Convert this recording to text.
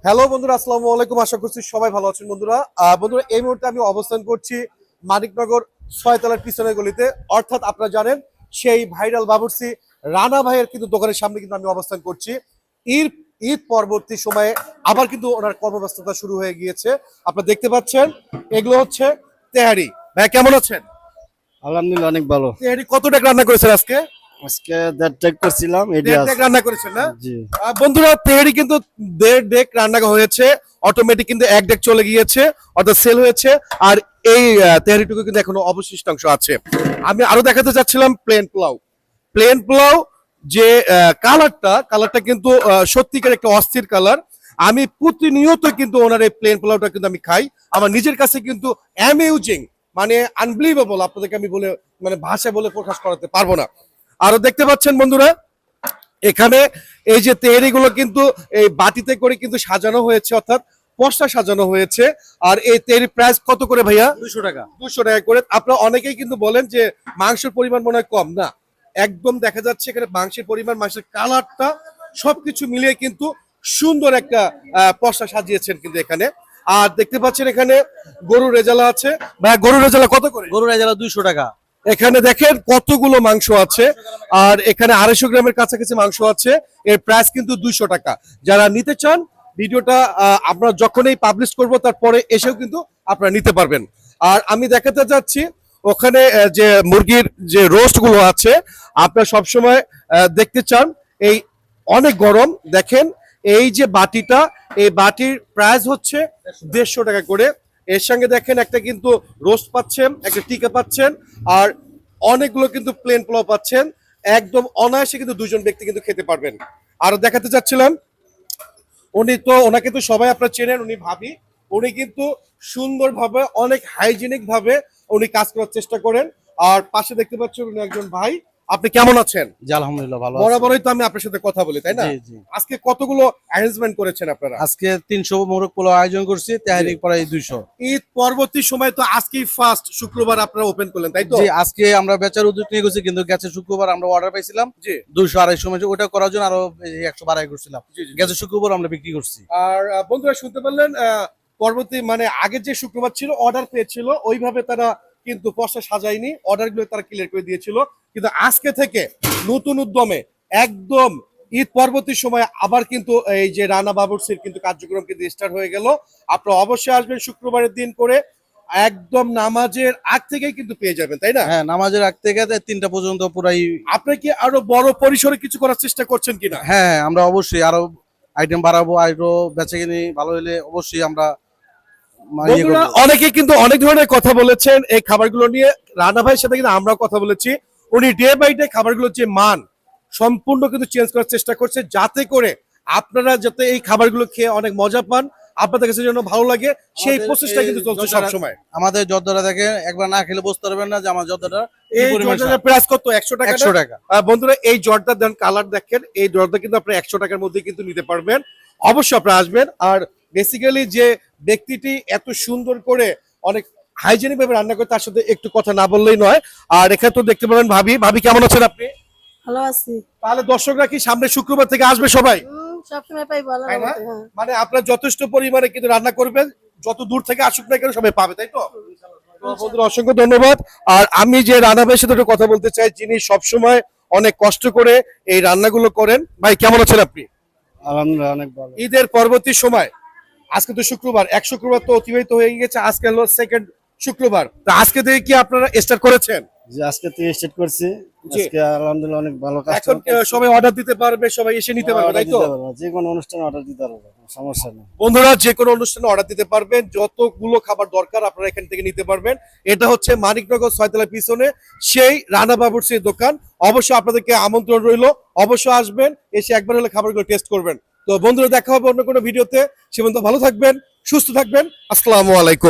Hello বন্ধুরা, আসসালামু আলাইকুম। আশা করছি সবাই ভালো আছেন। বন্ধুরা এই মুহূর্তে আমি অবস্থান করছি মানিকনগর 6 তলার পিছনের গলিতে, অর্থাৎ আপনারা জানেন সেই ভাইরাল বাবুর্চি রানা ভাইয়ের কিন্তু দোকানের সামনে কিন্তু আমি অবস্থান করছি। ঈদ ঈদ পরবর্তী সময়ে আবার কিন্তু ওনার কর্মব্যস্ততা শুরু হয়ে গিয়েছে। আপনারা দেখতে পাচ্ছেন এগুলো হচ্ছে তেহারি। ভাই কেমন আছেন? আলহামদুলিল্লাহ অনেক ভালো। তেহারি কত টাকা রান্না করেছেন আজকে? আজকে দেড় টেক করছিলাম, এটি দেড় আছে। ডেক রান্না করেছেন না? জি। বন্ধুরা তেহারি কিন্তু দেড় ডেক রান্না হয়েছে, অটোমেটিক কিন্তু এক ডেক চলে গিয়েছে, অর্থাৎ সেল হয়েছে। আর এই তেহারিটুকু কিন্তু এখনো অবশিষ্টাংশ আছে। আমি আরো দেখাতে চাচ্ছিলাম প্লেন পোলাও যে কালারটা কিন্তু সত্যিকার একটা অস্থির কালার। আমি প্রতিনিয়ত কিন্তু ওনার এই প্লেন পোলাওটা কিন্তু আমি খাই। আমার নিজের কাছে কিন্তু অ্যামেজিং, মানে আনবিলিভেবল, আপনাদেরকে আমি বলে মানে ভাষায় বলে প্রকাশ করাতে পারবো না। আরো দেখতে পাচ্ছেন বন্ধুরা, এখানে এই যে তেহারিগুলো কিন্তু এই বাটিতে করে কিন্তু সাজানো হয়েছে, অর্থাৎ পশা সাজানো হয়েছে। আর এই তেহারি প্রাইস কত করে ভাইয়া? 200 টাকা। 200 টাকা করে। আপনারা অনেকেই কিন্তু বলেন যে মাংসের পরিমাণ মনে হয় কম, না, একদম দেখা যাচ্ছে এখানে মাংসের পরিমাণ, মাংসের কালারটা সবকিছু মিলিয়ে কিন্তু সুন্দর একটা পশা সাজিয়েছেন কিন্তু এখানে। আর দেখতে পাচ্ছেন এখানে গরুর রেজালা আছে। ভাই গরুর রেজালা কত করে? গরুর রেজালা 200 টাকা। এখানে দেখেন কতগুলো মাংস আছে, আর এখানে 250 গ্রামের কাছাকাছি মাংস আছে। এর প্রাইস কিন্তু 200 টাকা। যারা নিতে চান ভিডিওটা আমরা যখনই পাবলিশ করব তারপরে এসেও কিন্তু আপনারা নিতে পারবেন। আর আমি দেখাতে যাচ্ছি ওখানে যে মুরগির যে রোস্ট গুলো আছে, আপনারা সবসময় দেখতে চান। এই অনেক গরম, দেখেন এই যে বাটিটা, এই বাটির প্রাইস হচ্ছে 150 টাকা করে। এর সঙ্গে দেখেন একটা কিন্তু রোস্ট পাচ্ছেন, একটা টিকা পাচ্ছেন, আর অনেকগুলো কিন্তু প্লেন পোলাও পাচ্ছেন। একদম অনায়াসে কিন্তু দুজন ব্যক্তি কিন্তু খেতে পারবেন। আর দেখাতে চাচ্ছিলাম ওনাকে তো সবাই আপনারা চেনেন, উনি ভাবি। উনি কিন্তু সুন্দরভাবে অনেক হাইজেনিক ভাবে উনি কাজ করার চেষ্টা করেন। আর পাশে দেখতে পাচ্ছেন উনি একজন ভাই। আপনি কেমন আছেন? জি আলহামদুলিল্লাহ ভালো আছি। বরাবরই তো আমি আপনার সাথে কথা বলি, তাই না? জি জি। আজকে কতগুলো অ্যারেঞ্জমেন্ট করেছেন আপনারা? আজকে 300 মোরগ পোলাও আয়োজন করছি, তেহারি প্রায় 200। ঈদ পরবর্তী সময় তো আজকেই ফার্স্ট শুক্রবার আপনারা ওপেন করলেন, তাই তো? জি, আজকে আমরা বেচার উদ্যোগ নিয়ে গেছি, কিন্তু গেছে শুক্রবার আমরা অর্ডার পাইছিলাম জি। 200-250 মধ্যে, ওটা করার জন্য আরো 100 বাড়াই করছিলাম। জি, জি, জি। গেছে শুক্রবার আমরা বিক্রি করছি। আর বন্ধুরা শুনতে পারলেন, পরবর্তী মানে আগের যে শুক্রবার ছিল অর্ডার পেয়েছিল, ওইভাবে তারা কিন্তু পয়সা সাজায়নি, অর্ডারগুলো তারা ক্লিয়ার করে দিয়েছিল। কিন্তু আজকে থেকে নতুন উদ্যমে একদম ঈদ পরবর্তী সময় আবার কিন্তু এই যে রানা বাবুর্চির কিন্তু কার্যক্রম কিন্তু স্টার্ট হয়ে গেল। আপনারা অবশ্যই আসবেন শুক্রবারের দিন করে, একদম নামাজের আগ থেকেই কিন্তু পেয়ে যাবেন, তাই না? হ্যাঁ, নামাজের আগ থেকে 3টা পর্যন্ত পুরাই। আপনি কি আরো বড় পরিসরে কিছু করার চেষ্টা করছেন কিনা? হ্যাঁ, আমরা অবশ্যই আরো আইটেম বাড়াবো, আরো বেচাকেনি ভালো হলে অবশ্যই আমরা বন্ধুরা অনেকে কিন্তু অনেক ধরনের কথা বলেছেন এই খাবারগুলো নিয়ে। রানা ভাইয়ের সাথে কিন্তু আমরাও কথা বলেছি। উনি ডে বাই ডে খাবারগুলোর যে মান সম্পূর্ণ কিন্তু চেঞ্জ করার চেষ্টা করছে, যাতে করে আপনারা যাতে এই খাবারগুলো খেয়ে অনেক মজা পান, আপনাদের কাছে যেন ভালো লাগে, সেই প্রসেসটা কিন্তু চলছে সবসময়। আমাদের জর্দাটা দেখে একবার না খেলে বুঝতে পারবেন না যে আমার জর্দাটা এই জর্দার প্রাইস কত? 100 টাকা। 100 টাকা। বন্ধুরা এই জর্দার দেন কালার দেখেন, এই জর্দা কিন্তু আপনি 100 টাকার মধ্যে কিন্তু নিতে পারবেন। অবশ্যই আপনারা আসবেন। আর বেসিক্যালি যে ব্যক্তিটি এত সুন্দর করে অনেক হাইজেনিক ভাবে রান্না করে, তার সাথে একটু কথা না বললেই নয়। আর এখানে তো দেখতে পারেন ভাবি কেমন আছেন আপনি? ভালো আছি। তাহলে দর্শকরা কি সামনে শুক্রবার থেকে আসবে সবাই? সবসময় পাই ভালো তাই না? লাগে, হ্যাঁ। মানে আপনারা যথেষ্ট পরিমাণে কিন্তু রান্না করবেন, যত দূর থেকে আসুক না কেন সবাই পাবে, তাই তো? তো বন্ধুরা অসংখ্য ধন্যবাদ। আর আমি যে রানা ভাইয়ের সাথে একটু কথা বলতে চাই, যিনি সবসময় অনেক কষ্ট করে এই রান্নাগুলো করেন। ভাই কেমন আছেন আপনি? আলহামদুলিল্লাহ অনেক ভালো। ঈদের পরবর্তী সময় আজকে তো শুক্রবার, এক শুক্রবার তো অতিবাহিত হয়ে গেছে, আজকে হলো সেকেন্ড শুক্রবার। তা আজকে থেকে কি আপনারা স্টার্ট করেছেন? যে আজকে থেকে স্টার্ট করছি, জি। আজকে আলহামদুলিল্লাহ অনেক ভালো কাজ। এখন সবাই অর্ডার দিতে পারবে, সবাই এসে নিতে পারবে, তাই তো? যে কোনো অনুষ্ঠানে অর্ডার দিতে পারবো, সমস্যা নেই। বন্ধুরা যে কোনো অনুষ্ঠানে অর্ডার দিতে পারবেন, যতগুলো খাবার দরকার আপনারা এখান থেকে নিতে পারবেন। এটা হচ্ছে মানিকনগর 6 তলার পিছনে সেই রানা বাবুর্চির দোকান। অবশ্যই আপনাদেরকে আমন্ত্রণ রইল, অবশ্যই আসবেন, এসে একবার হলে খাবারগুলো টেস্ট করবেন। তো বন্ধুরা দেখা হবে অন্য কোনো ভিডিওতে। সে পর্যন্ত ভালো থাকবেন, সুস্থ থাকবেন। আসসালামু আলাইকুম।